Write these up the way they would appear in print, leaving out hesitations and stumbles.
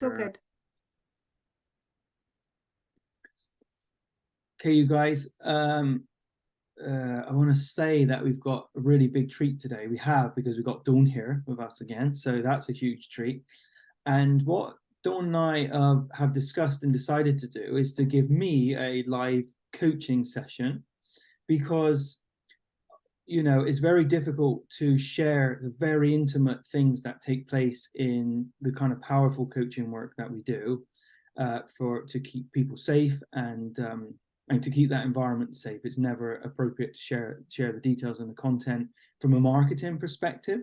So good. Okay, you guys, I want to say that we've got a really big treat today. We have, because we've got Dawn here with us again, so that's a huge treat. And what Dawn and I have discussed and decided to do is to give me a live coaching session, because it's very difficult to share the very intimate things that take place in the kind of powerful coaching work that we do, to keep people safe and to keep that environment safe. It's never appropriate to share the details and the content from a marketing perspective.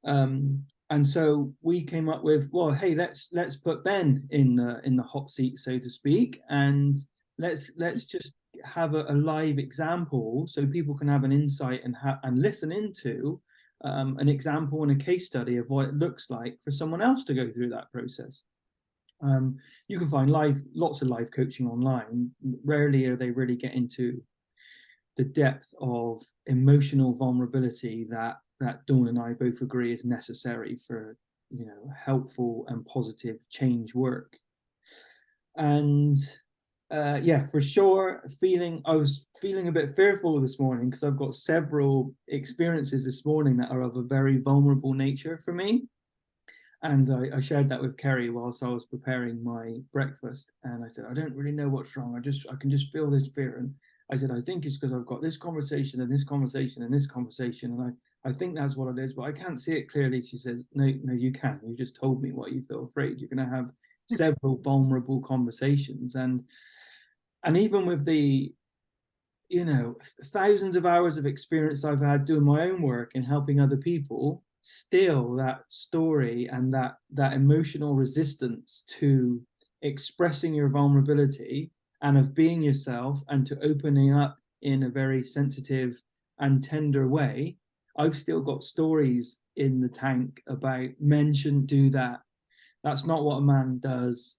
And so we came up with, well, hey, let's put Ben in the hot seat, so to speak, and let's just have a live example so people can have an insight and listen into an example and a case study of what it looks like for someone else to go through that process. You can find lots of live coaching online. Rarely are they really get into the depth of emotional vulnerability that Dawn and I both agree is necessary for helpful and positive change work. And for sure, I was feeling a bit fearful this morning, because I've got several experiences this morning that are of a very vulnerable nature for me. And I shared that with Kerry whilst I was preparing my breakfast. And I said, I don't really know what's wrong. I can just feel this fear. And I said, I think it's because I've got this conversation and this conversation and this conversation. And I think that's what it is, but I can't see it clearly. She says, no, you can. You just told me what you feel afraid. You're going to have several vulnerable conversations. And even with the thousands of hours of experience I've had doing my own work and helping other people, still that story and that emotional resistance to expressing your vulnerability and of being yourself and to opening up in a very sensitive and tender way, I've still got stories in the tank about men shouldn't do that. That's not what a man does.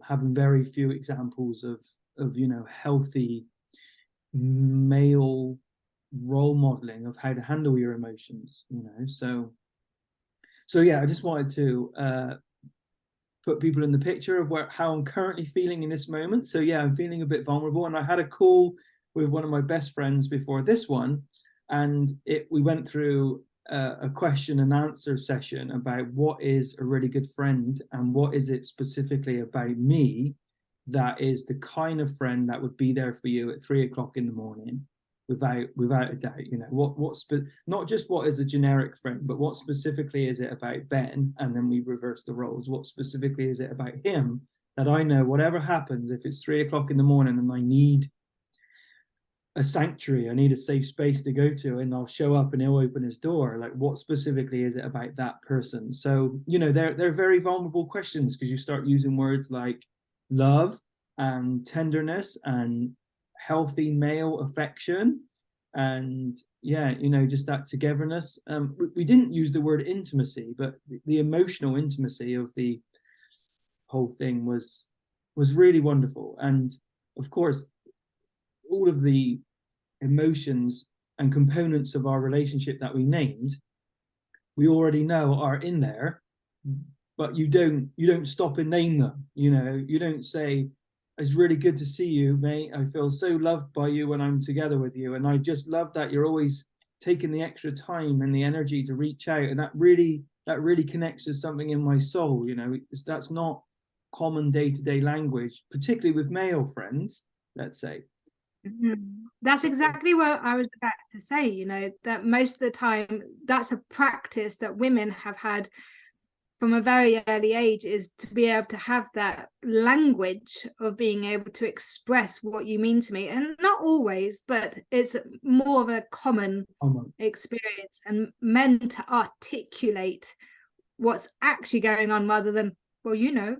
Having very few examples of healthy male role modeling of how to handle your emotions. So yeah, I just wanted to put people in the picture of how I'm currently feeling in this moment. So yeah, I'm feeling a bit vulnerable, and I had a call with one of my best friends before this one, and we went through a question and answer session about what is a really good friend and what is it specifically about me that is the kind of friend that would be there for you at 3 o'clock in the morning, without a doubt. Not just what is a generic friend, but what specifically is it about Ben? And then we reverse the roles. What specifically is it about him that I know whatever happens, if it's 3 o'clock in the morning and I need a sanctuary, I need a safe space to go to, and I'll show up and he'll open his door. Like, what specifically is it about that person? So they're very vulnerable questions, because you start using words like love and tenderness and healthy male affection, and just that togetherness. We didn't use the word intimacy, but the emotional intimacy of the whole thing was really wonderful. And of course, all of the emotions and components of our relationship that we named, we already know are in there, but you don't stop and name them. You don't say, it's really good to see you, mate. I feel so loved by you when I'm together with you. And I just love that you're always taking the extra time and the energy to reach out. And that really connects with something in my soul. That's not common day-to-day language, particularly with male friends, let's say. That's exactly what I was about to say, that most of the time that's a practice that women have had from a very early age, is to be able to have that language of being able to express what you mean to me. And not always, but it's more of a common experience, and men to articulate what's actually going on rather than, well, you know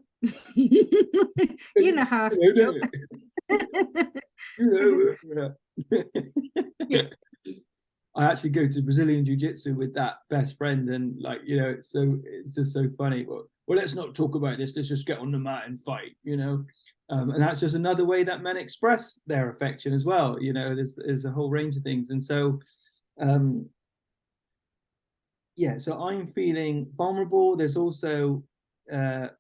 how I feel. I actually go to Brazilian Jiu-Jitsu with that best friend, and it's just so funny. Well, let's not talk about this. Let's just get on the mat and fight. And that's just another way that men express their affection as well. There's a whole range of things, and so so I'm feeling vulnerable. There's also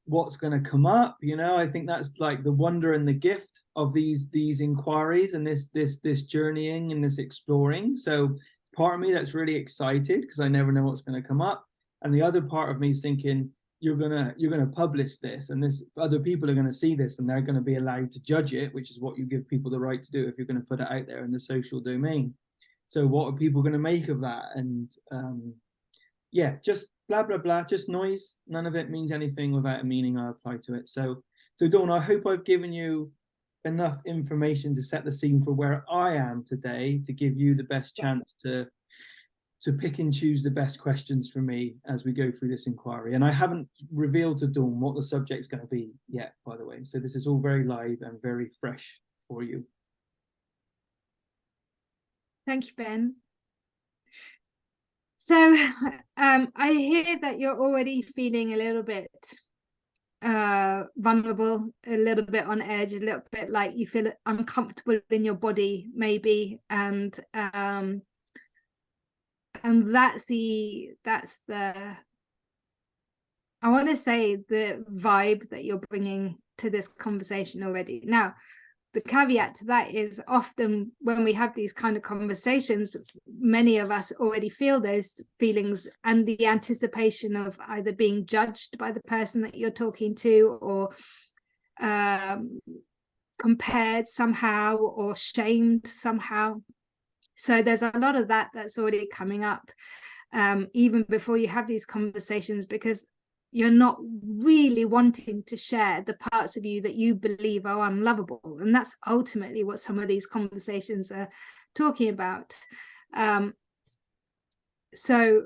what's going to come up. I think that's like the wonder and the gift of these inquiries and this journeying and this exploring. So part of me that's really excited because I never know what's going to come up, and the other part of me is thinking, you're gonna publish this, and this other people are going to see this, and they're going to be allowed to judge it, which is what you give people the right to do if you're going to put it out there in the social domain. So what are people going to make of that? And yeah, just blah blah blah, just noise. None of it means anything without a meaning I apply to it. So Dawn, I hope I've given you enough information to set the scene for where I am today, to give you the best chance to pick and choose the best questions for me as we go through this inquiry. And I haven't revealed to Dawn what the subject's going to be yet, by the way. So this is all very live and very fresh for you. Thank you, Ben. So I hear that you're already feeling a little bit vulnerable, a little bit on edge, a little bit like you feel uncomfortable in your body, maybe, and that's the I want to say the vibe that you're bringing to this conversation already. Now, the caveat to that is often when we have these kind of conversations, many of us already feel those feelings and the anticipation of either being judged by the person that you're talking to, or compared somehow, or shamed somehow. So there's a lot of that that's already coming up, even before you have these conversations, because you're not really wanting to share the parts of you that you believe are unlovable. And that's ultimately what some of these conversations are talking about. So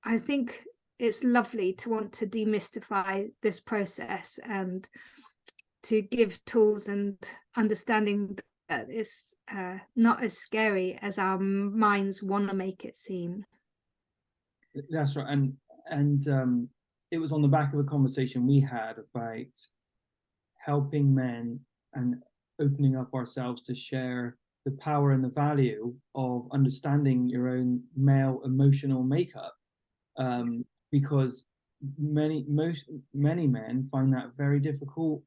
I think it's lovely to want to demystify this process and to give tools and understanding that it's not as scary as our minds want to make it seem. That's right. And it was on the back of a conversation we had about helping men and opening up ourselves to share the power and the value of understanding your own male emotional makeup, because many men find that very difficult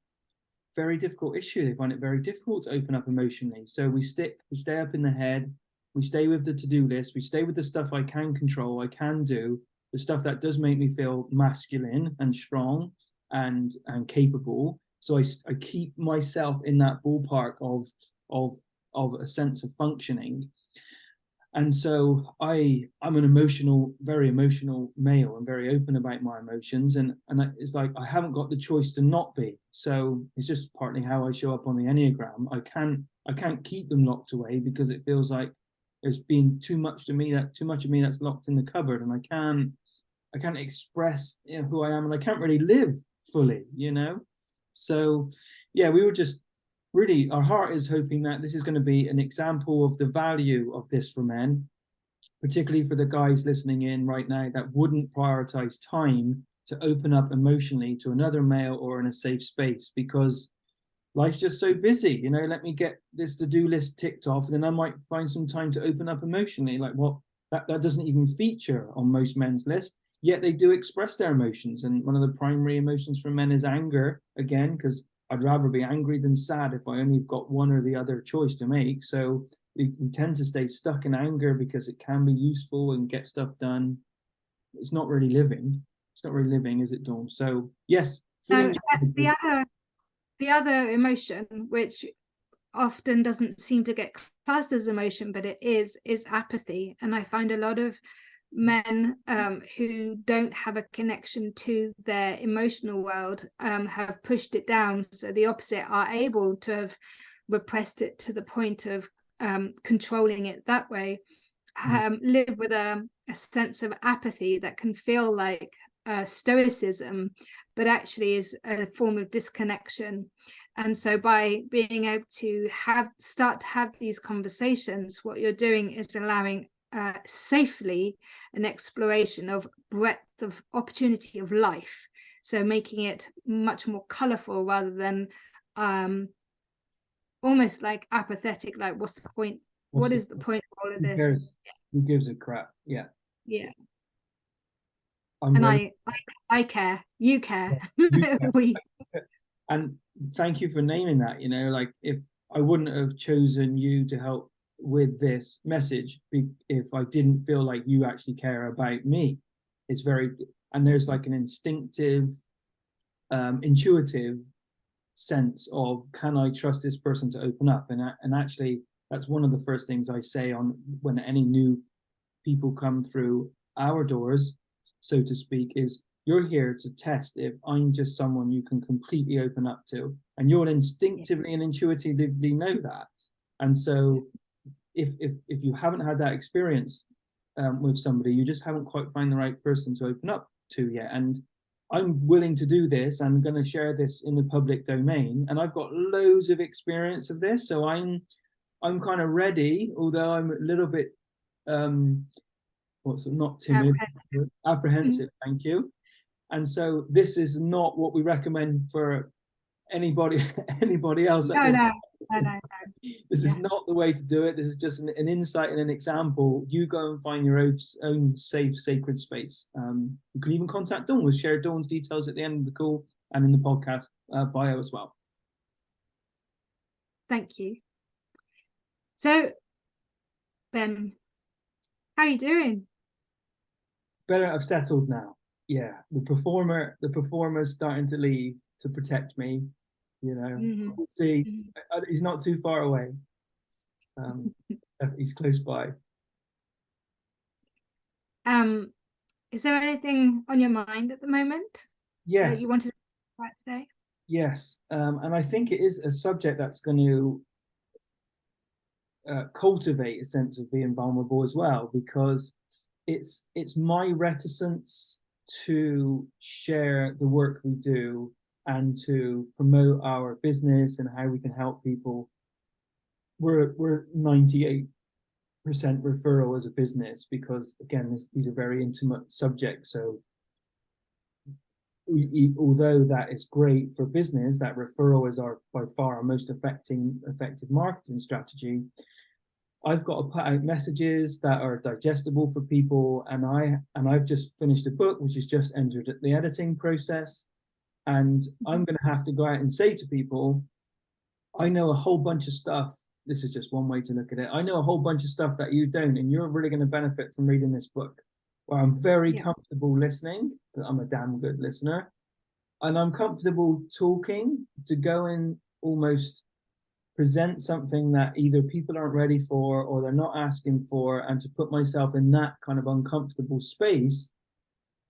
issue. They find it very difficult to open up emotionally. So we stay up in the head, we stay with the to-do list, we stay with the stuff I can control, I can do, the stuff that does make me feel masculine and strong and capable. So I keep myself in that ballpark of a sense of functioning. And so I'm an very emotional male. I'm very open about my emotions, and it's like I haven't got the choice to not be. So it's just partly how I show up on the Enneagram. I can't keep them locked away because it feels like there's been too much of me that's locked in the cupboard, and I can't express who I am, and I can't really live fully. So yeah, we were just really, our heart is hoping that this is going to be an example of the value of this for men, particularly for the guys listening in right now that wouldn't prioritize time to open up emotionally to another male or in a safe space, because life's just so busy. Let me get this to-do list ticked off, and then I might find some time to open up emotionally. Like, what? That doesn't even feature on most men's list, yet they do express their emotions. And one of the primary emotions for men is anger, again, because I'd rather be angry than sad if I only got one or the other choice to make. So we tend to stay stuck in anger because it can be useful and get stuff done. It's not really living. It's not really living, is it, Dawn? So yes. The other emotion, which often doesn't seem to get classed as emotion, but it is apathy. And I find a lot of men who don't have a connection to their emotional world have pushed it down. So the opposite, are able to have repressed it to the point of controlling it that way, live with a sense of apathy that can feel like stoicism, but actually is a form of disconnection. And so by being able to start to have these conversations, what you're doing is allowing safely an exploration of breadth of opportunity of life, so making it much more colorful rather than almost like apathetic, like what's the point, what is the point of all of this? Who gives a crap? Yeah I'm And very I care, you care. yes, you can. We And thank you for naming that. You know, like if I wouldn't have chosen you to help with this message if I didn't feel like you actually care about me. It's very, and there's like an instinctive, intuitive sense of, can I trust this person to open up? And actually, that's one of the first things I say on when any new people come through our doors, so to speak, is you're here to test if I'm just someone you can completely open up to. And you'll instinctively and intuitively know that. And so if you haven't had that experience with somebody, you just haven't quite found the right person to open up to yet. And I'm willing to do this. I'm going to share this in the public domain, and I've got loads of experience of this. So I'm kind of ready, although I'm a little bit what's not timid, apprehensive. Thank you. And so this is not what we recommend for anybody anybody else at no, this. no, no, no, no. This is not the way to do it. This is just an insight and an example. You go and find your own safe, sacred space. You can even contact Dawn. We'll share Dawn's details at the end of the call and in the podcast bio as well. Thank you. So, Ben, how are you doing? Better, I've settled now. Yeah, the performer's starting to leave to protect me. You know, we'll see. He's not too far away. He's close by. Is there anything on your mind at the moment that you Yes, wanted to talk about today? yes, and I think it is a subject that's going to cultivate a sense of being vulnerable as well, because it's my reticence to share the work we do and to promote our business and how we can help people. We're 98% referral as a business because, again, these are very intimate subjects. So although that is great for business, that referral is by far our most effective marketing strategy. I've got to put out messages that are digestible for people, and I've just finished a book which is just entered the editing process, and I'm going to have to go out and say to people, I know a whole bunch of stuff. This is just one way to look at it. I know a whole bunch of stuff that you don't, and you're really going to benefit from reading this book. Where I'm very comfortable listening, because I'm a damn good listener, and I'm comfortable talking to go and almost present something that either people aren't ready for or they're not asking for, and to put myself in that kind of uncomfortable space.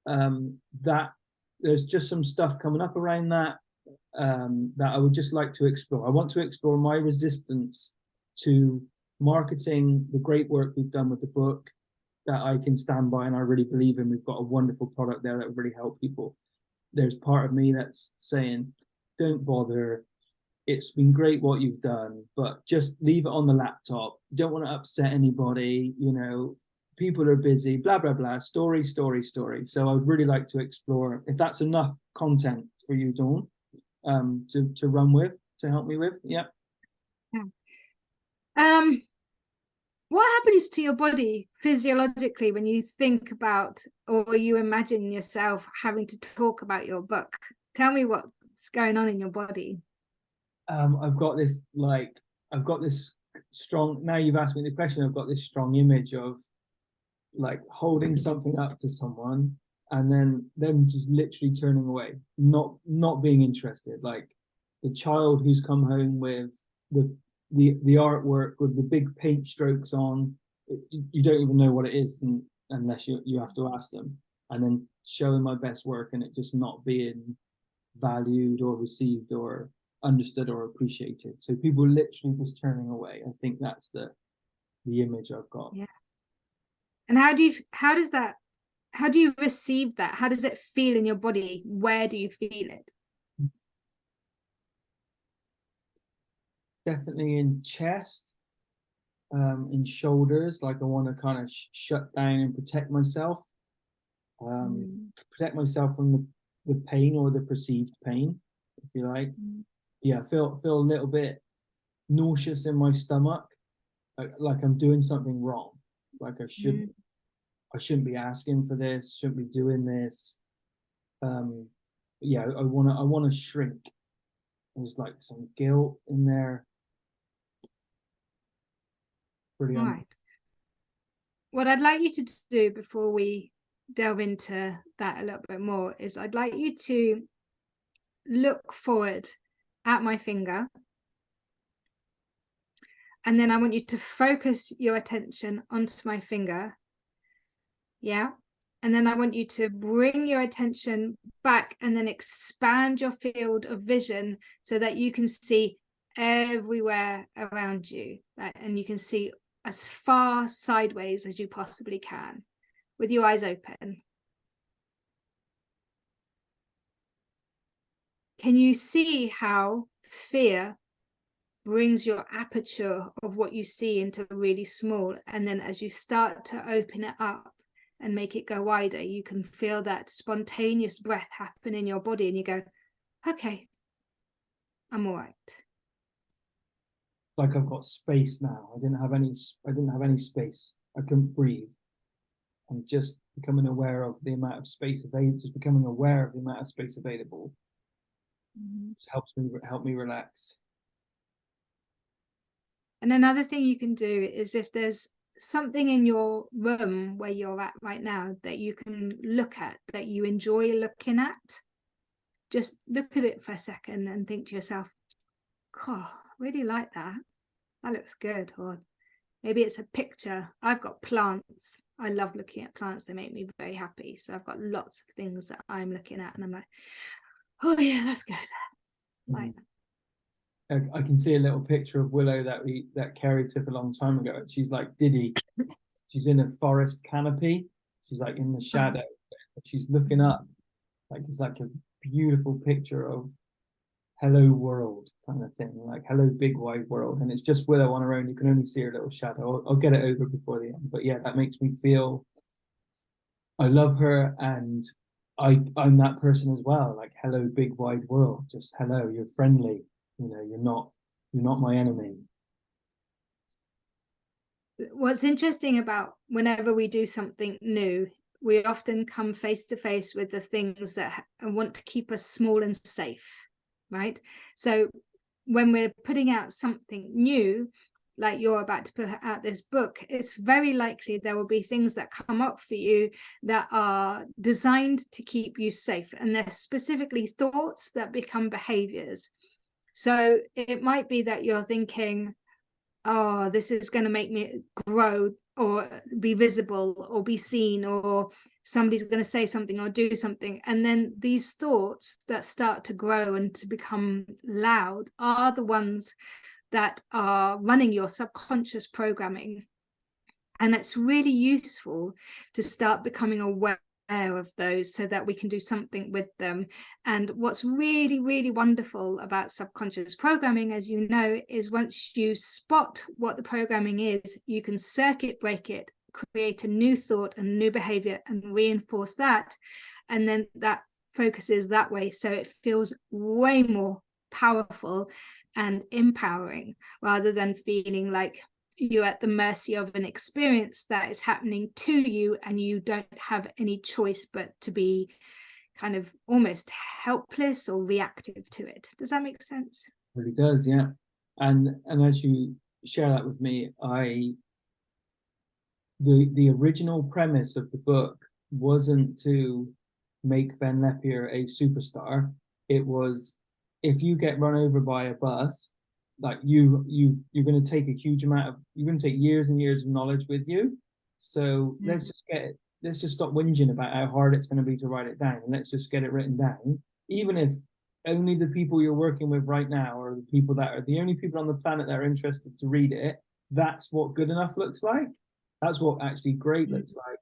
That there's just some stuff coming up around that that I would just like to explore. I want to explore my resistance to marketing the great work we've done with the book that I can stand by and I really believe in. We've got a wonderful product there that will really help people. There's part of me that's saying, don't bother. It's been great what you've done, but just leave it on the laptop. You don't want to upset anybody, you know, people are busy, blah, blah, blah, story, story, story. So I'd really like to explore if that's enough content for you, Dawn, to run with, to help me with. Yeah. What happens to your body physiologically when you think about or you imagine yourself having to talk about your book? Tell me what's going on in your body. I've got this strong, now you've asked me the question, I've got this strong image of like holding something up to someone and then them just literally turning away, not being interested, like the child who's come home with the artwork with the big paint strokes on. You don't even know what it is unless you have to ask them, and then showing my best work and it just not being valued or received or understood or appreciated. So people literally just turning away. I think that's the image I've got. Yeah. And how do you receive that? How does it feel in your body? Where do you feel it? Definitely in chest, in shoulders, like I want to kind of shut down and protect myself. Protect myself from the pain or the perceived pain, if you like. Yeah, feel a little bit nauseous in my stomach, like I'm doing something wrong, like I shouldn't. I shouldn't be asking for this, shouldn't be doing this. Yeah, I want to shrink. There's like some guilt in there. Brilliant. Right. What I'd like you to do before we delve into that a little bit more is I'd like you to look forward at my finger. And then I want you to focus your attention onto my finger. Yeah. And then I want you to bring your attention back and then expand your field of vision so that you can see everywhere around you. And you can see as far sideways as you possibly can with your eyes open. Can you see how fear brings your aperture of what you see into really small? And then as you start to open it up and make it go wider, you can feel that spontaneous breath happen in your body and you go, okay, I'm all right. Like I've got space now. I didn't have any space. I couldn't breathe. I'm just becoming aware of the amount of space available, just becoming aware of the amount of space available. Just help me relax. And another thing you can do is if there's something in your room where you're at right now that you can look at, that you enjoy looking at, just look at it for a second and think to yourself, God, I really like that. That looks good. Or maybe it's a picture. I've got plants. I love looking at plants. They make me very happy. So I've got lots of things that I'm looking at and I'm like, oh yeah, that's good. Like that. I can see a little picture of Willow that Kerry took a long time ago. She's like Diddy. She's in a forest canopy. She's like in the shadow. She's looking up. Like it's like a beautiful picture of hello world kind of thing. Like hello big wide world. And it's just Willow on her own. You can only see her little shadow. I'll get it over before the end. But yeah, that makes me feel I love her and I'm that person as well. Like hello big wide world. Just hello, you're friendly. You know, you're not my enemy. What's interesting about whenever we do something new, we often come face to face with the things that want to keep us small and safe, right? So when we're putting out something new, like you're about to put out this book, it's very likely there will be things that come up for you that are designed to keep you safe. And they're specifically thoughts that become behaviors. So it might be that you're thinking, oh, this is going to make me grow or be visible or be seen, or somebody's going to say something or do something. And then these thoughts that start to grow and to become loud are the ones that are running your subconscious programming. And it's really useful to start becoming aware of those so that we can do something with them. And what's really, really wonderful about subconscious programming, as you know, is once you spot what the programming is, you can circuit break it, create a new thought and new behavior and reinforce that. And then that focuses that way. So it feels way more powerful and empowering rather than feeling like you're at the mercy of an experience that is happening to you and you don't have any choice but to be kind of almost helpless or reactive to it. Does that make sense? It really does, yeah. And as you share that with me, the original premise of the book wasn't to make Ben Lepier a superstar. It was if you get run over by a bus, like you're going to take a huge amount of you're going to take years and years of knowledge with you. So let's just stop whinging about how hard it's going to be to write it down, and let's just get it written down, even if only the people you're working with right now are the people that are the only people on the planet that are interested to read it. That's what good enough looks like. That's what actually great looks like.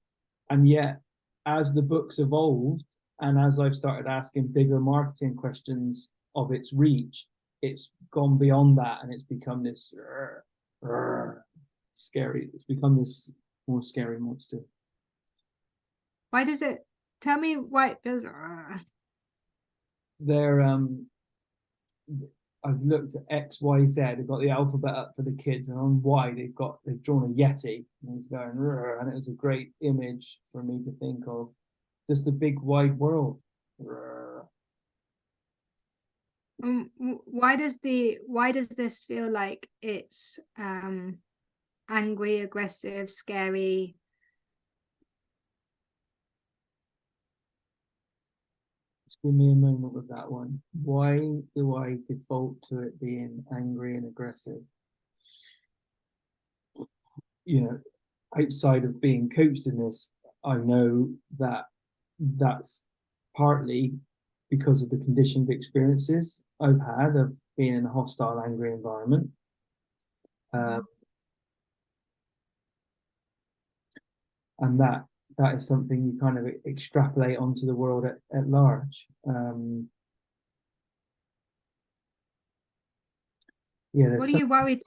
And yet, as the book's evolved, and as I've started asking bigger marketing questions of its reach, it's gone beyond that, and it's become this scary. It's become this more scary monster. Why does it? Tell me why it does. They're I've looked at X, Y, Z. They've got the alphabet up for the kids, and on Y they've drawn a Yeti, and it's going, "Rrr," and it was a great image for me to think of, just the big wide world. Rrr. Why does this feel like it's angry, aggressive, scary? Just give me a moment with that one. Why do I default to it being angry and aggressive? You know, outside of being coached in this, I know that that's partly because of the conditioned experiences I've had of being in a hostile, angry environment. And that is something you kind of extrapolate onto the world at large. Yeah, What are you worried?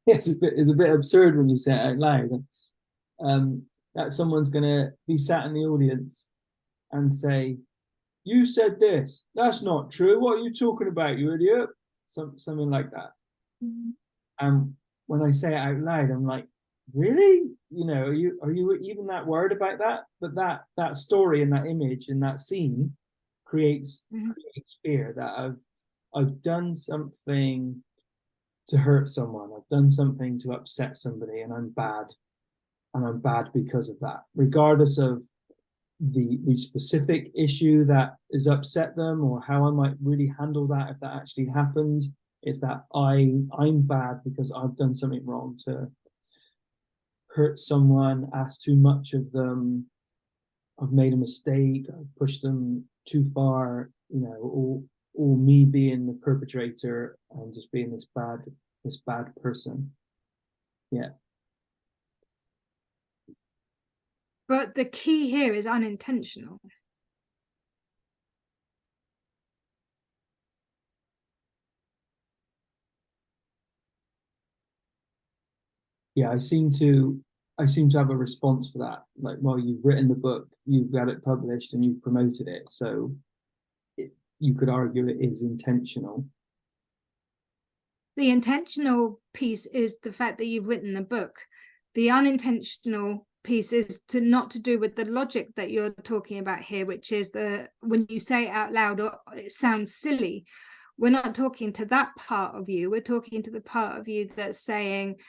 it's a bit absurd when you say it out loud. That someone's going to be sat in the audience and say, "You said this. That's not true. What are you talking about, you idiot?" Something like that. And when I say it out loud, I'm like, "Really? You know, are you even that worried about that?" But that story and that image and that scene creates fear that I've done something to hurt someone. I've done something to upset somebody, and I'm bad. And I'm bad because of that, regardless of the specific issue that has upset them or how I might really handle that if that actually happened. It's that I'm bad because I've done something wrong to hurt someone, asked too much of them, I've made a mistake, I've pushed them too far, you know, or me being the perpetrator and just being this bad person. Yeah. But the key here is unintentional. Yeah, I seem to have a response for that. Like, well, you've written the book, you've got it published, and you've promoted it, so you could argue it is intentional. The intentional piece is the fact that you've written the book. The unintentional piece is not to do with the logic that you're talking about here, which is when you say it out loud, it sounds silly. We're not talking to that part of you. We're talking to the part of you that's saying,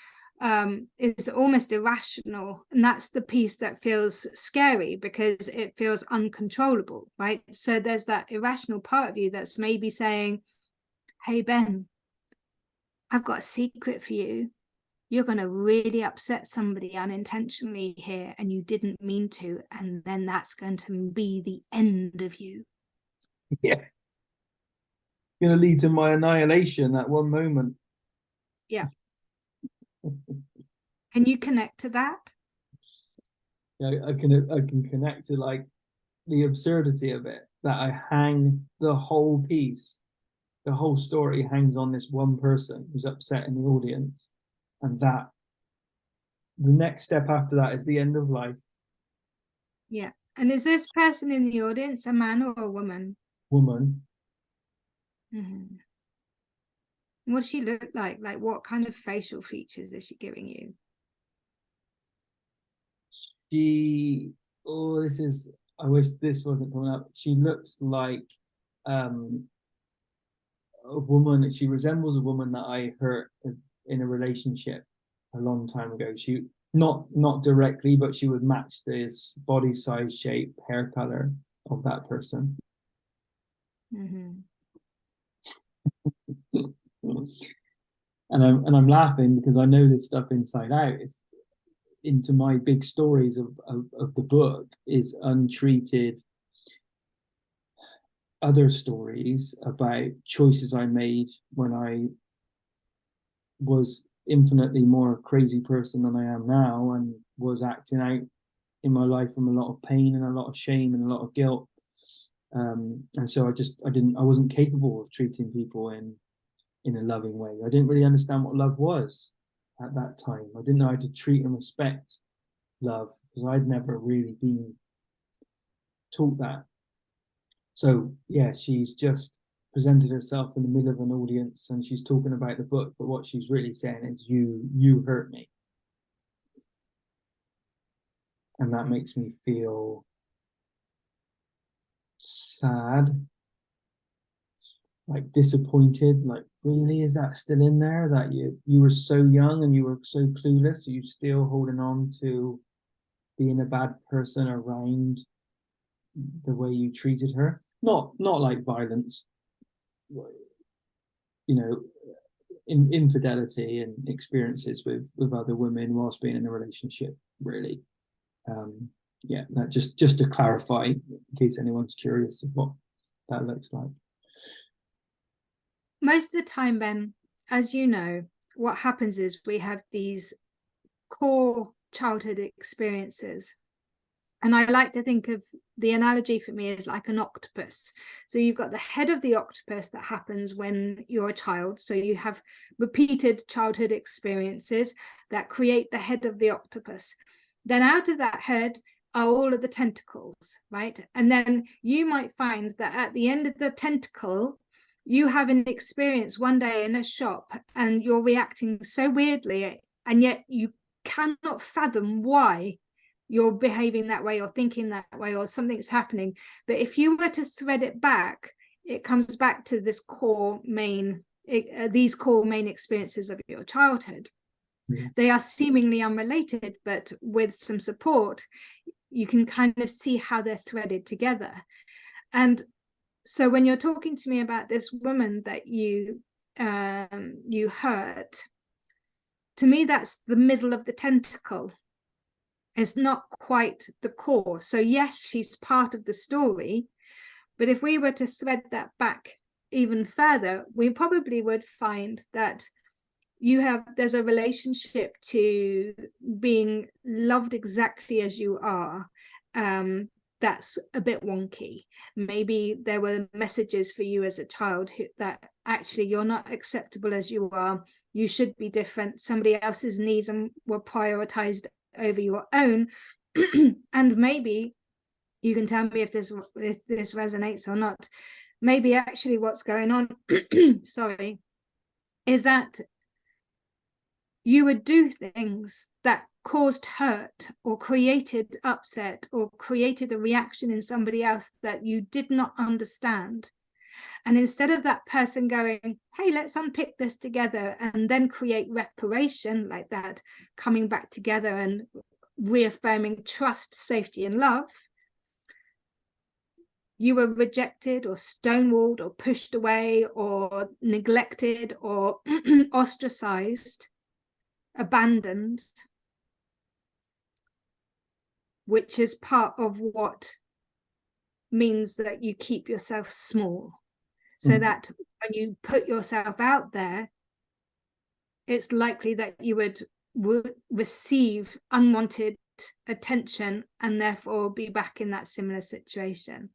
is almost irrational, and that's the piece that feels scary because it feels uncontrollable, right? So there's that irrational part of you that's maybe saying, "Hey Ben, I've got a secret for you. You're going to really upset somebody unintentionally here, and you didn't mean to, and then that's going to be the end of you." Yeah, going to lead to my annihilation at one moment. Yeah. Can you connect to that? Yeah, I can connect to like the absurdity of it, that I hang the whole piece, the whole story hangs on this one person who's upset in the audience, and that the next step after that is the end of life. Yeah. And is this person in the audience a man or a woman? Woman. What does she look like? Like, what kind of facial features is she giving you? I wish this wasn't coming up. She looks like a woman. She resembles a woman that I hurt in a relationship a long time ago. She not directly, but she would match this body size, shape, hair color of that person. And I'm laughing because I know this stuff inside out. It's into my big stories of the book is untreated other stories about choices I made when I was infinitely more a crazy person than I am now, and was acting out in my life from a lot of pain and a lot of shame and a lot of guilt. And so I wasn't capable of treating people in a loving way. I didn't really understand what love was at that time. I didn't know how to treat and respect love, because I'd never really been taught that. So yeah, she's just presented herself in the middle of an audience and she's talking about the book, but what she's really saying is, you hurt me. And that makes me feel sad, like disappointed, like, really, is that still in there? That you were so young and you were so clueless, are you still holding on to being a bad person around the way you treated her? Not like violence, you know, infidelity and experiences with other women whilst being in a relationship, really. um yeah, that just to clarify, in case anyone's curious of what that looks like. Most of the time, Ben, as you know, what happens is we have these core childhood experiences. And I like to think of the analogy for me is like an octopus. So you've got the head of the octopus that happens when you're a child. So you have repeated childhood experiences that create the head of the octopus. Then out of that head are all of the tentacles, right? And then you might find that at the end of the tentacle, you have an experience one day in a shop and you're reacting so weirdly, and yet you cannot fathom why you're behaving that way or thinking that way or something's happening. But if you were to thread it back, it comes back to this core main these core main experiences of your childhood. Yeah. They are seemingly unrelated, but with some support you can kind of see how they're threaded together. And so when you're talking to me about this woman that you hurt, to me that's the middle of the tentacle. It's not quite the core. So yes, she's part of the story, but if we were to thread that back even further, we probably would find that there's a relationship to being loved exactly as you are, that's a bit wonky. Maybe there were messages for you as a child that actually you're not acceptable as you are, you should be different, somebody else's needs were prioritized over your own. And maybe you can tell me if this resonates or not. Maybe actually what's going on sorry, is that you would do things that caused hurt or created upset or created a reaction in somebody else that you did not understand. And instead of that person going, hey, let's unpick this together and then create reparation like that, coming back together and reaffirming trust, safety, and love, you were rejected or stonewalled or pushed away or neglected or ostracized, abandoned, which is part of what means that you keep yourself small. So that when you put yourself out there, it's likely that you would receive unwanted attention and therefore be back in that similar situation.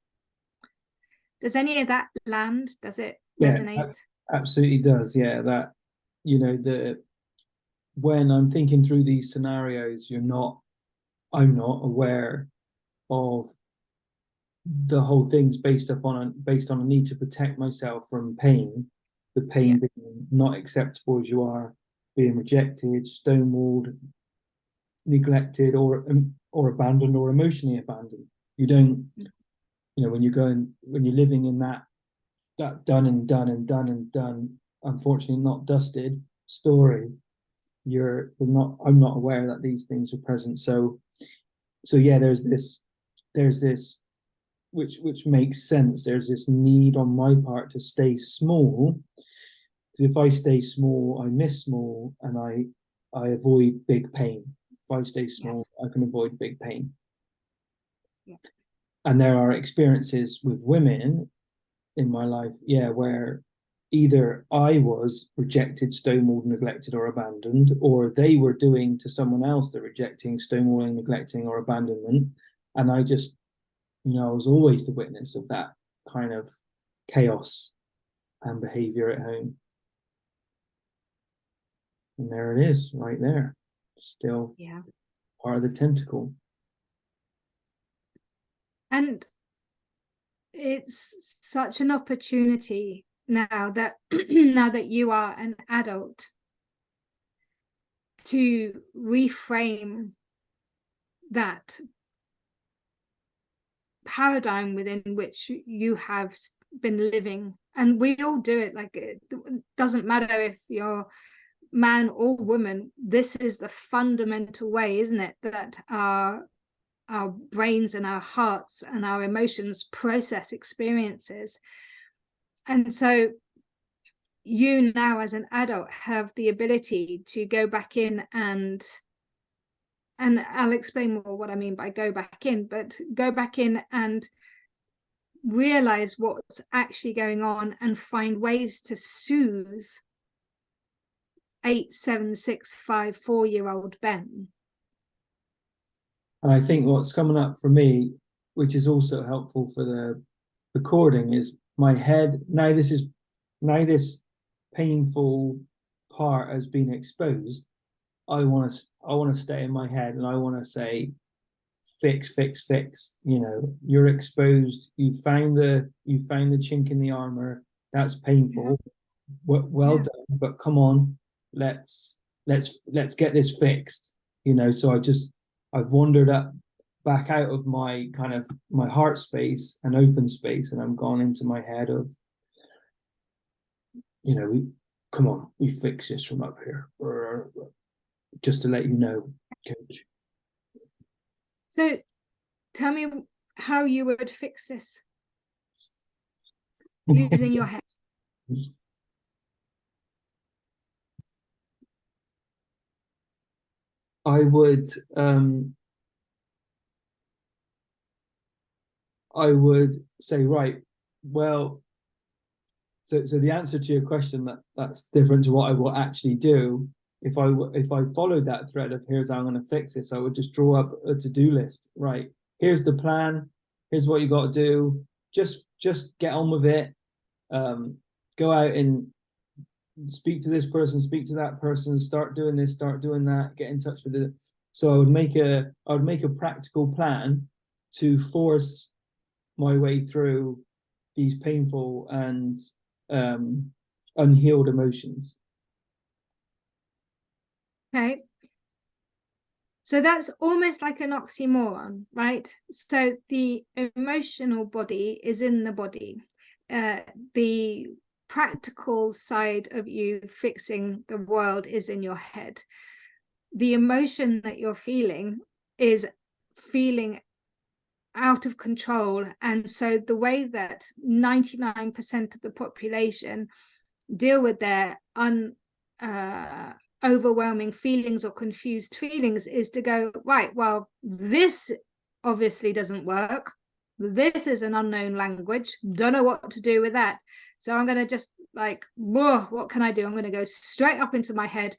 Does any of that land? Does it resonate? Absolutely does. Yeah, that, when I'm thinking through these scenarios, I'm not aware of the whole thing's based on a need to protect myself from pain, the pain being not acceptable as you are, being rejected, stonewalled, neglected, or abandoned, or emotionally abandoned. You don't, when you're living in that done and done and done and done, unfortunately not dusted story, I'm not aware that these things are present. So yeah, there's this, which makes sense. There's this need on my part to stay small. Because if I stay small, I miss small, and I avoid big pain. If I stay small, I can avoid big pain. Yeah. And there are experiences with women in my life, where either I was rejected, stonewalled, neglected, or abandoned, or they were doing to someone else the rejecting, stonewalling, neglecting, or abandonment. And I just, I was always the witness of that kind of chaos and behavior at home. And there it is, right there, still part of the tentacle. And it's such an opportunity now that now that you are an adult to reframe that paradigm within which you have been living. And we all do it. Like, it doesn't matter if you're man or woman, this is the fundamental way, isn't it, that our brains and our hearts and our emotions process experiences. And so you now as an adult have the ability to go back in and I'll explain more what I mean by go back in, but go back in and realize what's actually going on and find ways to soothe 8, 7, 6, 5, 4-year-old Ben. And I think what's coming up for me, which is also helpful for the recording, is my head. Now this painful part has been exposed. I want to stay in my head, and I want to say, fix. You know, you're exposed. You found the chink in the armor. That's painful. Yeah. Well done, but come on, let's get this fixed. You know, so I've wandered back out of my kind of my heart space and open space, and I'm gone into my head of, you know, come on, we fix this from up here, just to let you know, coach. So tell me how you would fix this using your head. I would say, right, well, so the answer to your question, that's different to what I will actually do. If I followed that thread of here's how I'm going to fix this, I would just draw up a to-do list. Right, here's the plan. Here's what you got to do. Just get on with it. Go out and speak to this person, speak to that person, start doing this, start doing that, get in touch with it. So I would make a practical plan to force my way through these painful and unhealed emotions. Okay. So that's almost like an oxymoron, right? So the emotional body is in the body. The practical side of you fixing the world is in your head. The emotion that you're feeling is feeling out of control. And so the way that 99% of the population deal with their overwhelming feelings or confused feelings is to go, right, well, this obviously doesn't work. This is an unknown language. Don't know what to do with that. So I'm going to just like, whoa, what can I do? I'm going to go straight up into my head.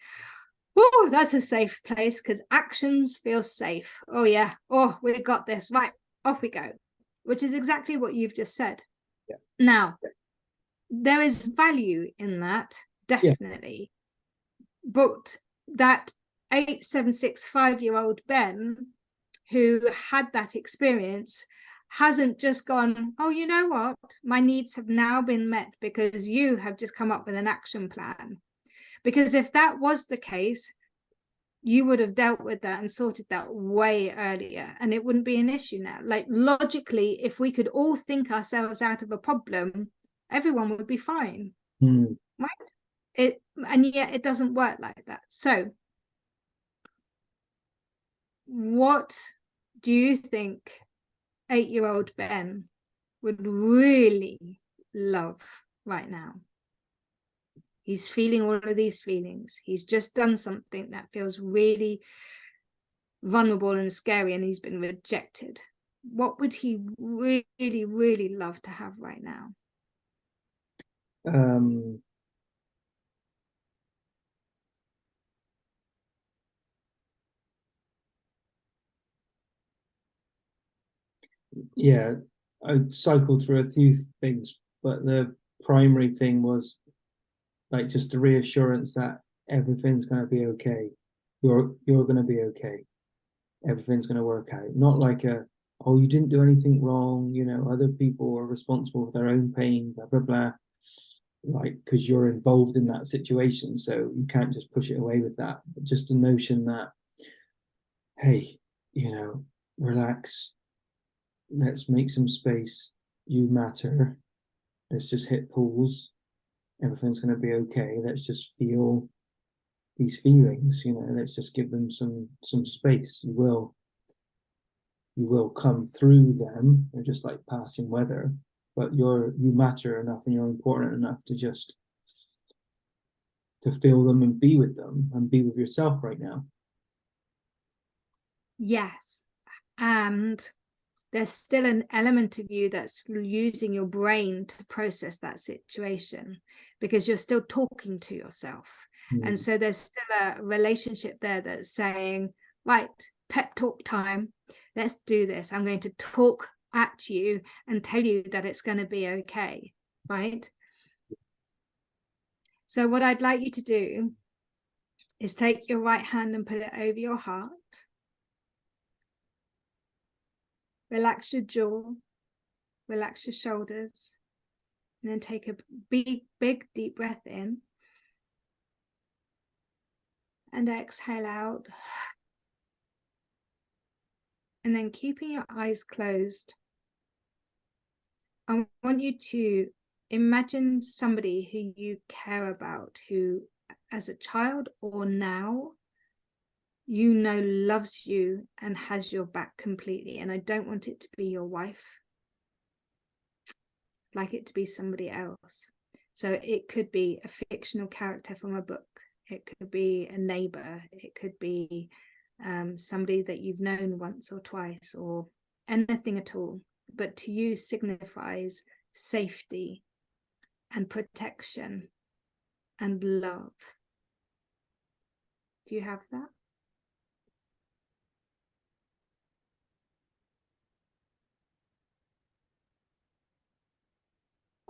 Oh, that's a safe place because actions feel safe. Oh, yeah. Oh, we got this. Right, off we go, which is exactly what you've just said. Yeah. Now, there is value in that, definitely. Yeah. But that 8, 7, 6, 5-year-old Ben who had that experience hasn't just gone, oh, you know what? My needs have now been met because you have just come up with an action plan. Because if that was the case, you would have dealt with that and sorted that way earlier, and it wouldn't be an issue now. Like, logically, if we could all think ourselves out of a problem, everyone would be fine. Right? And yet it doesn't work like that. So what do you think 8-year-old Ben would really love right now? He's feeling all of these feelings. He's just done something that feels really vulnerable and scary, and he's been rejected. What would he really, really love to have right now? Yeah, I cycled through a few things, but the primary thing was like just the reassurance that everything's going to be okay. You're going to be okay. everything's going to work out. Not like a, oh, you didn't do anything wrong, you know, other people are responsible for their own pain, blah, blah, blah. Like, because you're involved in that situation. So you can't just push it away with that. But just the notion that, hey, you know, relax, let's make some space, you matter, let's just hit pause, everything's going to be okay, let's just feel these feelings, you know, let's just give them some space. You will come through them. They're just like passing weather, but you matter enough and you're important enough to just to feel them and be with them and be with yourself right now. Yes. And there's still an element of you that's using your brain to process that situation, because you're still talking to yourself. And so there's still a relationship there that's saying, right, pep talk time, let's do this. I'm going to talk at you and tell you that it's going to be okay, right? So what I'd like you to do is take your right hand and put it over your heart. Relax your jaw, relax your shoulders, and then take a big deep breath in and exhale out. And then keeping your eyes closed, I want you to imagine somebody who you care about, who as a child or now, you know, loves you and has your back completely. And I don't want it to be your wife. I'd like it to be somebody else. So it could be a fictional character from a book. It could be a neighbor. It could be somebody that you've known once or twice, or anything at all. But to you signifies safety and protection and love. Do you have that?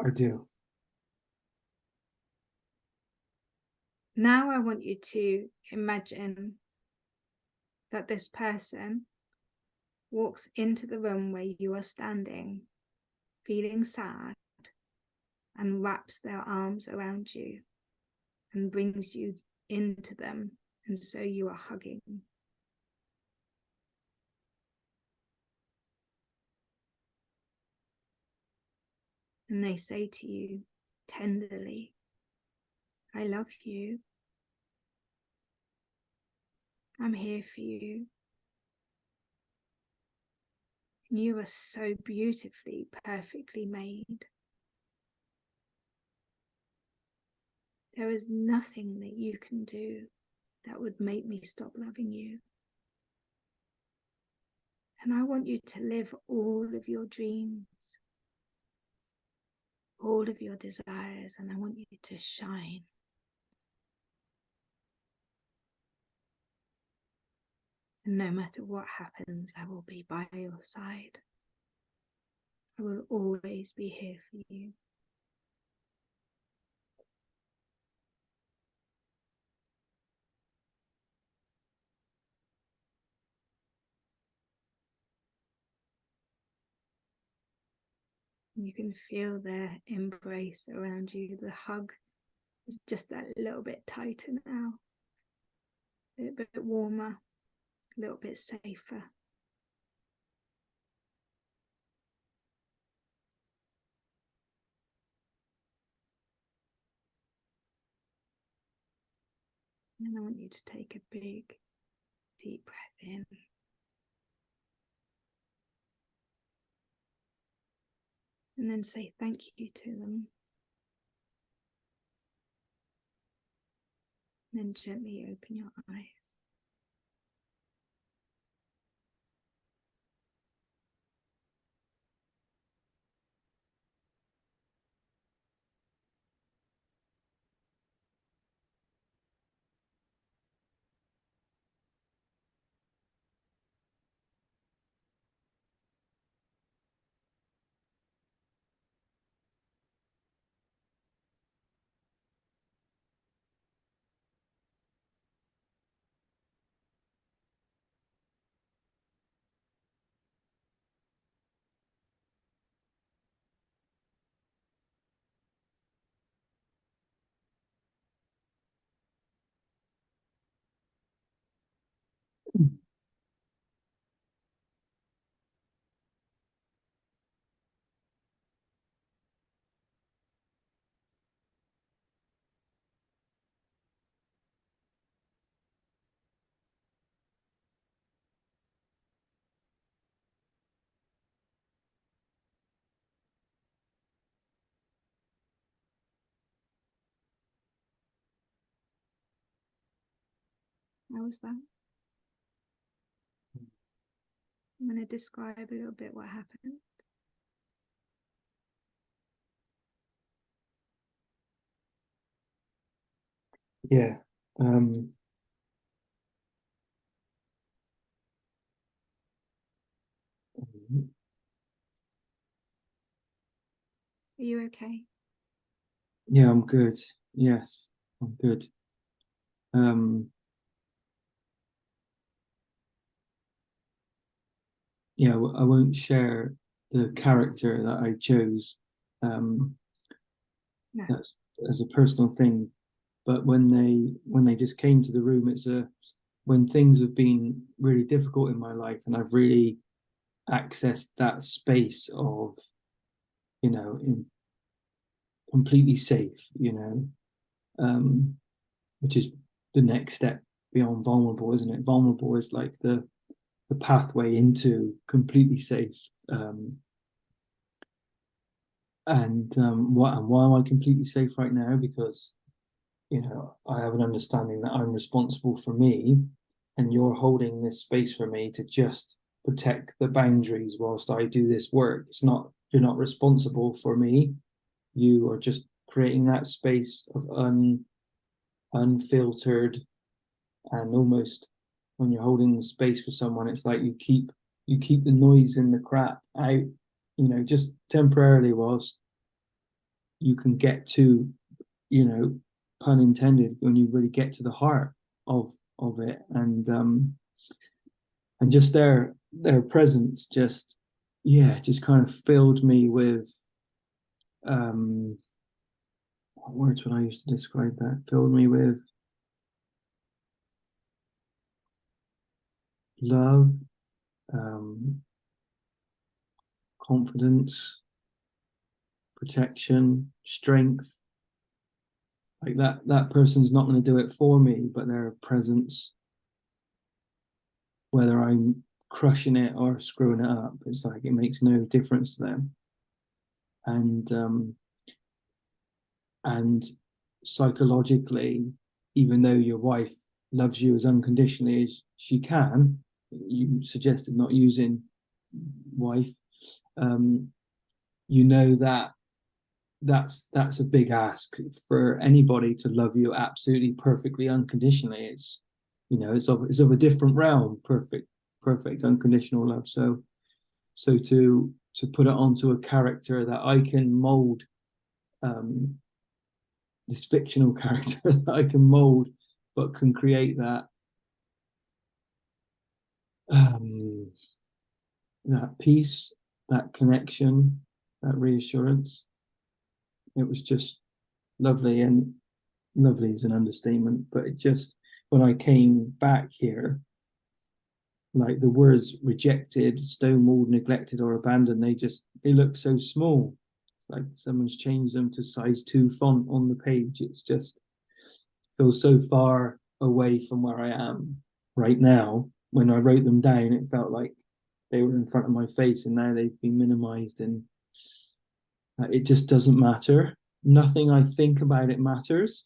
I do. Now I want you to imagine that this person walks into the room where you are standing, feeling sad, and wraps their arms around you and brings you into them, and so you are hugging. And they say to you tenderly, I love you. I'm here for you. And you are so beautifully, perfectly made. There is nothing that you can do that would make me stop loving you. And I want you to live all of your dreams, all of your desires, and I want you to shine. And no matter what happens, I will be by your side. I will always be here for you. You can feel their embrace around you. The hug is just that little bit tighter now, a little bit warmer, a little bit safer. And I want you to take a big, deep breath in. And then say thank you to them. And then gently open your eyes. How was that? I'm going to describe a little bit what happened. Yeah. Are you okay? Yeah, I'm good. Yes, I'm good. Um, yeah, I won't share the character that I chose. No. That's as a personal thing. But when they just came to the room, it's a when things have been really difficult in my life, and I've really accessed that space of, in completely safe, which is the next step beyond vulnerable, isn't it? Vulnerable is like the pathway into completely safe. Why am I completely safe right now? Because I have an understanding that I'm responsible for me, and you're holding this space for me to just protect the boundaries whilst I do this work. You're not responsible for me. You are just creating that space of unfiltered, and almost when you're holding the space for someone, it's like you keep the noise and the crap out, just temporarily whilst you can get to, you know, pun intended, when you really get to the heart of it. And just their presence just, yeah, just kind of filled me with, what words would I use to describe that? Filled me with love, um, confidence, protection, strength. Like that person's not going to do it for me, but their presence, whether I'm crushing it or screwing it up, it's like it makes no difference to them. And psychologically, even though your wife loves you as unconditionally as she can, you suggested not using wife, um, you know that that's a big ask for anybody to love you absolutely perfectly unconditionally. It's of a different realm, perfect unconditional love. So to put it onto a character that I can mold, um, this fictional character that I can mold, but can create um, that peace, that connection, that reassurance. It was just lovely, and lovely is an understatement. But it just, when I came back here, like the words rejected, stonewalled, neglected, or abandoned, they look so small. It's like someone's changed them to size 2 font on the page. It's just feels so far away from where I am right now. When I wrote them down, it felt like they were in front of my face, and now they've been minimized, and it just doesn't matter. Nothing I think about it matters.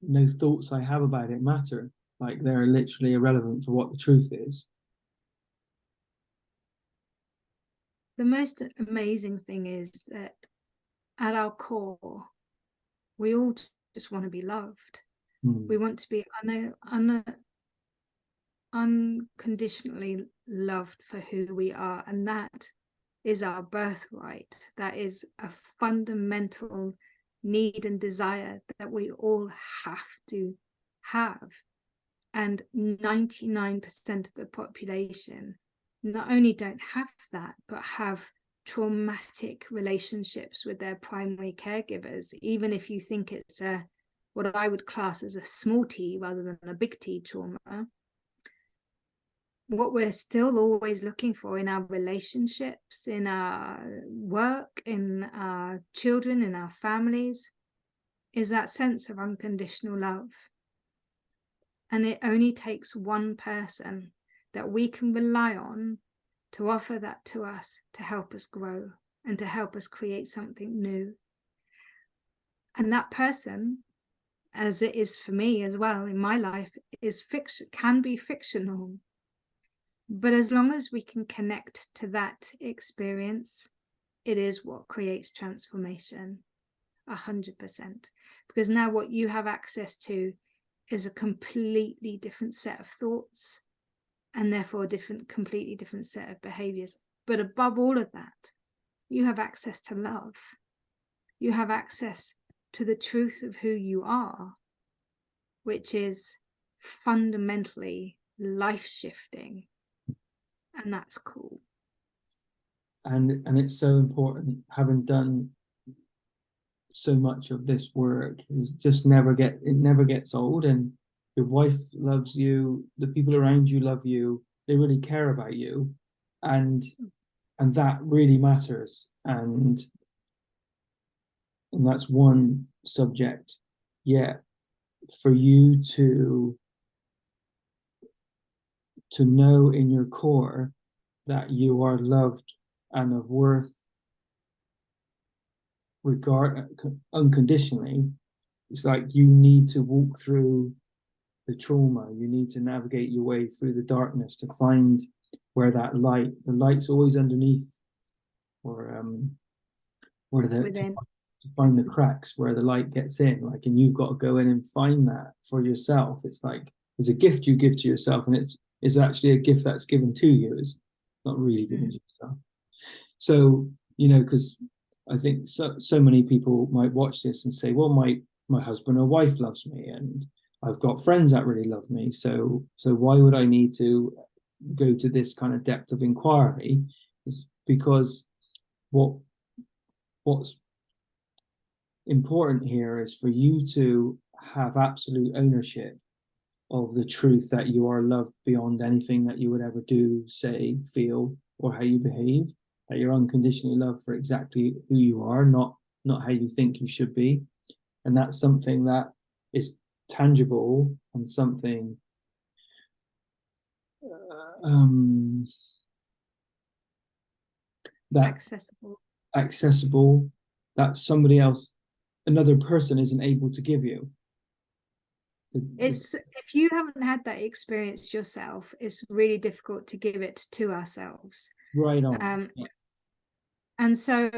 No thoughts I have about it matter. Like they're literally irrelevant for what the truth is. The most amazing thing is that at our core, we all just want to be loved. We want to be unconditionally loved for who we are, and that is our birthright. That is a fundamental need and desire that we all have to have. And 99% of the population not only don't have that, but have traumatic relationships with their primary caregivers, even if you think it's what I would class as a small t rather than a big T trauma. What we're still always looking for in our relationships, in our work, in our children, in our families, is that sense of unconditional love. And it only takes one person that we can rely on to offer that to us, to help us grow and to help us create something new. And that person as it is for me as well in my life, is fiction, can be fictional. But as long as we can connect to that experience, it is what creates transformation, 100%. Because now what you have access to is a completely different set of thoughts, and therefore completely different set of behaviors. But above all of that, you have access to love. You have access to the truth of who you are, which is fundamentally life-shifting. And that's cool. And it's so important, having done so much of this work, is just never gets old. And your wife loves you, the people around you love you, they really care about you, and that really matters. And that's one subject. Yeah, for you to know in your core that you are loved and of worth, unconditionally. It's like you need to walk through the trauma, you need to navigate your way through the darkness to find where the light's always underneath, or where to find the cracks where the light gets in, like, and you've got to go in and find that for yourself. It's like it's a gift you give to yourself, and it's actually a gift that's given to you. It's not really given to yourself. So, because I think so many people might watch this and say, well, my husband or wife loves me, and I've got friends that really love me, so why would I need to go to this kind of depth of inquiry? Is because what's important here is for you to have absolute ownership of the truth that you are loved beyond anything that you would ever do, say, feel, or how you behave. That you're unconditionally loved for exactly who you are, not how you think you should be. And that's something that is tangible, and something that accessible, that somebody else, another person, isn't able to give you. It's, if you haven't had that experience yourself, it's really difficult to give it to ourselves. Right on. And so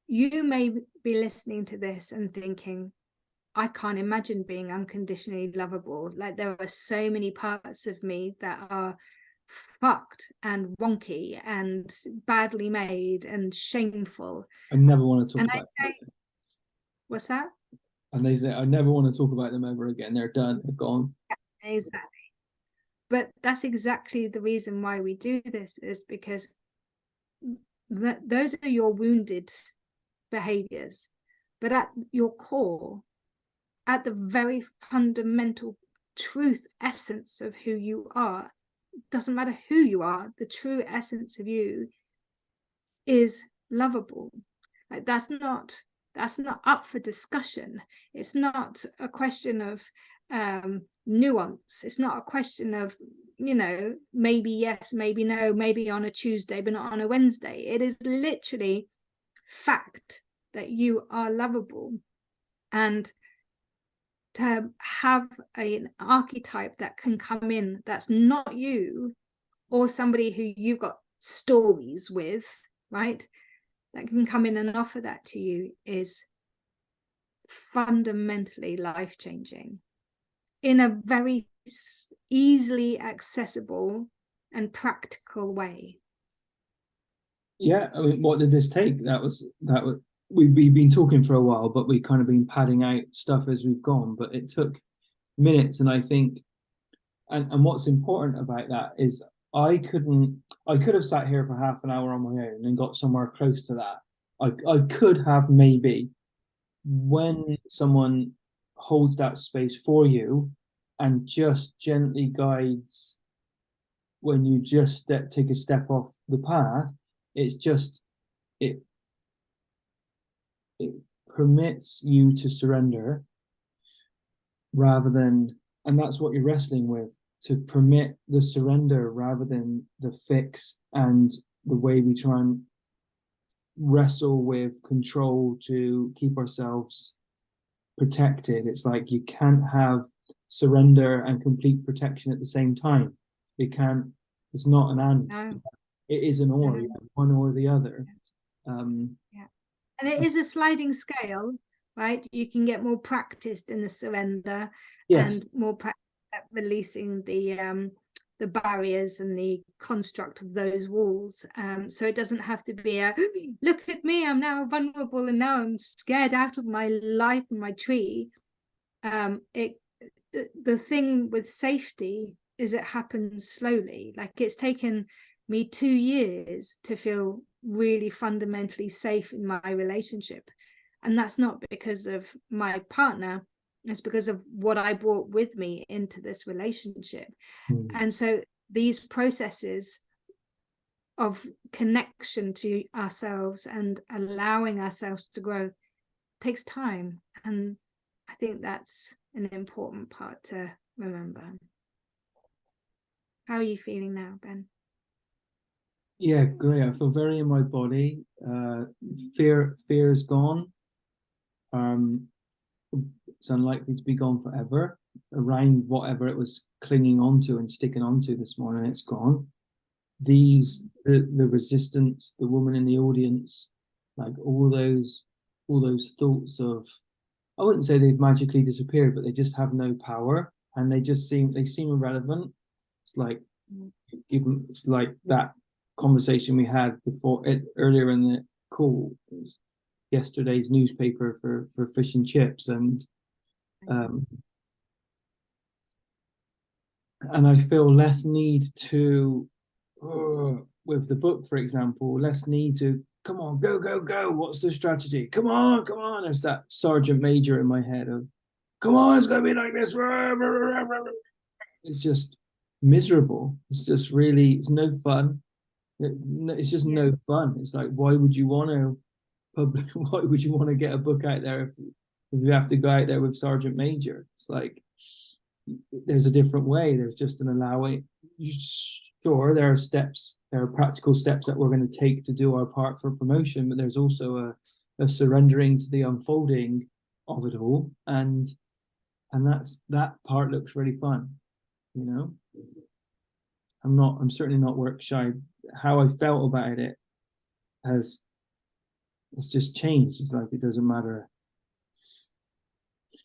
you may be listening to this and thinking, I can't imagine being unconditionally lovable. Like, there are so many parts of me that are fucked and wonky and badly made and shameful. I never want to talk about it. What's that? And they say, I never want to talk about them ever again. They're done. They're gone. Yeah, exactly. But that's exactly the reason why we do this, is because those are your wounded behaviors. But at your core, at the very fundamental truth essence of who you are, doesn't matter who you are, the true essence of you is lovable. Like, that's not up for discussion. It's not a question of nuance. It's not a question of, maybe yes, maybe no, maybe on a Tuesday but not on a Wednesday. It is literally fact that you are lovable. And to have an archetype that can come in that's not you, or somebody who you've got stories with, right, that can come in and offer that to you, is fundamentally life-changing in a very easily accessible and practical way. Yeah, I mean, what did this take? That was we've been talking for a while, but we've kind of been padding out stuff as we've gone, but it took minutes. And I think, and what's important about that is I could have sat here for half an hour on my own and got somewhere close to that. I could have, maybe, when someone holds that space for you and just gently guides when you just take a step off the path, it's just, it permits you to surrender, rather than, and that's what you're wrestling with, to permit the surrender rather than the fix, and the way we try and wrestle with control to keep ourselves protected. It's like you can't have surrender and complete protection at the same time. It can't. It's not an and. No, It is an or. no. You have one or the other. Um, Yeah. And it is a sliding scale, right? You can get more practiced in the surrender and yes. more practice at releasing the barriers and the construct of those walls. So it doesn't have to be a look at me, I'm now vulnerable and now I'm scared out of my life and my tree. It the thing with safety is it happens slowly. Like it's taken me 2 years to feel really fundamentally safe in my relationship, and that's not because of my partner, it's because of what I brought with me into this relationship. And so these processes of connection to ourselves and allowing ourselves to grow takes time, and I think that's an important part to remember. How are you feeling now, Ben? Yeah, great. I feel very in my body. Fear is gone. Um, it's unlikely to be gone forever. Around whatever it was clinging onto and sticking onto this morning, it's gone. The resistance, the woman in the audience, like all those thoughts of, I wouldn't say they've magically disappeared, but they just have no power and they seem irrelevant. It's like even it's like that conversation we had before it earlier in the call. It was yesterday's newspaper for fish and chips, um, and I feel less need to with the book, for example, less need to come on, go, go, go. What's the strategy? Come on, come on. There's that sergeant major in my head of come on, it's gonna be like this. It's just miserable. It's just really it's no fun. It's just Yeah. no fun. It's like why would you want to why would you want to get a book out there if you have to go out there with sergeant major? It's like there's a different way. There's just an allowing. Sure, there are steps, there are practical steps that we're going to take to do our part for promotion, but there's also a surrendering to the unfolding of it all, and that part looks really fun. You know, I'm certainly not work shy. How I felt about it has it's just changed. It's like it doesn't matter.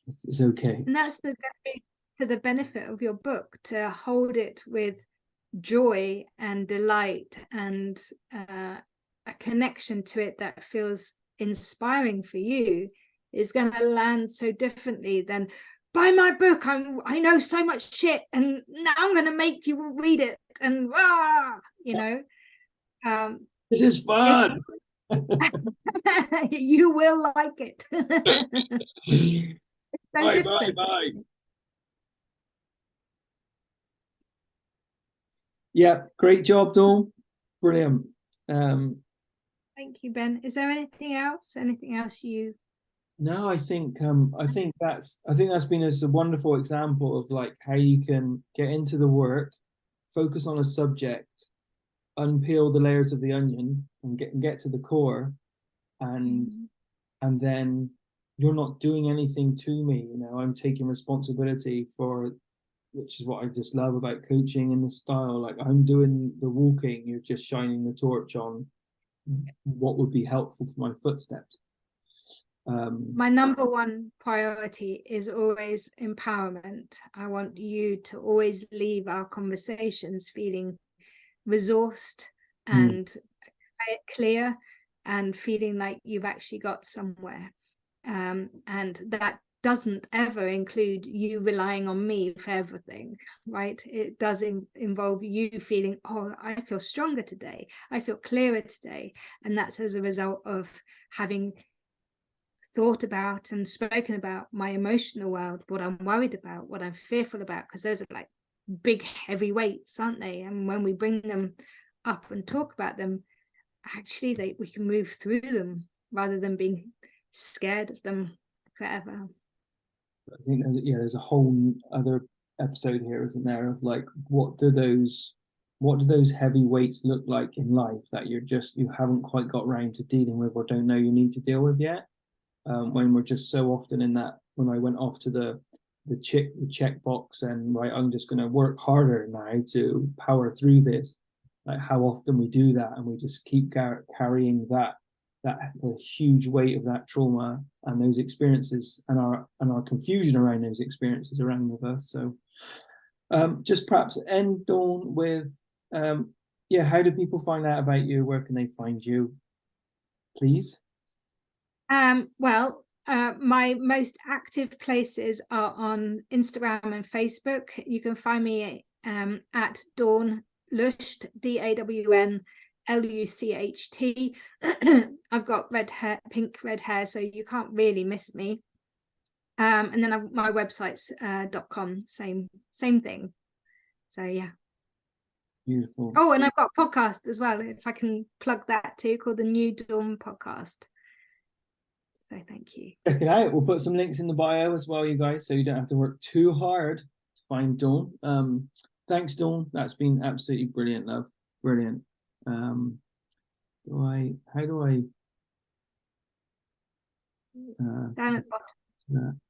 It's okay. And that's to the benefit of your book, to hold it with joy and delight and a connection to it that feels inspiring for you is going to land so differently than buy my book, I know so much shit and now I'm going to make you read it and you know, This is fun. you will like it. So Bye, bye, different. bye. Yeah, great job, Dawn. Brilliant. Um, Thank you, Ben. Is there anything else? Anything else you? no, I think that's been a wonderful example of like how you can get into the work, focus on a subject, unpeel the layers of the onion, and get to the core, and and then you're not doing anything to me. You know, I'm taking responsibility for, which is what I just love about coaching in the style. Like I'm doing the walking, you're just shining the torch on what would be helpful for my footsteps. My number one priority is always empowerment. I want you to always leave our conversations feeling resourced and clear and feeling like you've actually got somewhere. And that doesn't ever include you relying on me for everything, right? It does involve you feeling, oh, I feel stronger today, I feel clearer today, and that's as a result of having thought about and spoken about my emotional world, what I'm worried about, what I'm fearful about, because those are like big heavy weights, aren't they? And when we bring them up and talk about them, actually we can move through them rather than being scared of them forever. I think there's a whole other episode here, isn't there, of like what do those heavy weights look like in life that you haven't quite got round to dealing with or don't know you need to deal with yet. when we're just so often in that. When I went off to the check box and right, I'm just going to work harder now to power through this. Like how often we do that, and we just keep carrying that the huge weight of that trauma and those experiences and our confusion around those experiences around with us. So just perhaps end, Dawn, with yeah, how do people find out about you? Where can they find you, please? Well, my most active places are on Instagram and Facebook. You can find me at Dawn Lusht, DAWNLUCHT. I've got red hair, pink red hair, so you can't really miss me. And then my website's .com, same thing. So yeah. Beautiful. Oh, and I've got a podcast as well, if I can plug that too, called the New Dawn Podcast. So thank you. Check it out. We'll put some links in the bio as well, you guys, so you don't have to work too hard to find Dawn. Thanks, Dawn. That's been absolutely brilliant, love. Brilliant. How do I Down at the bottom.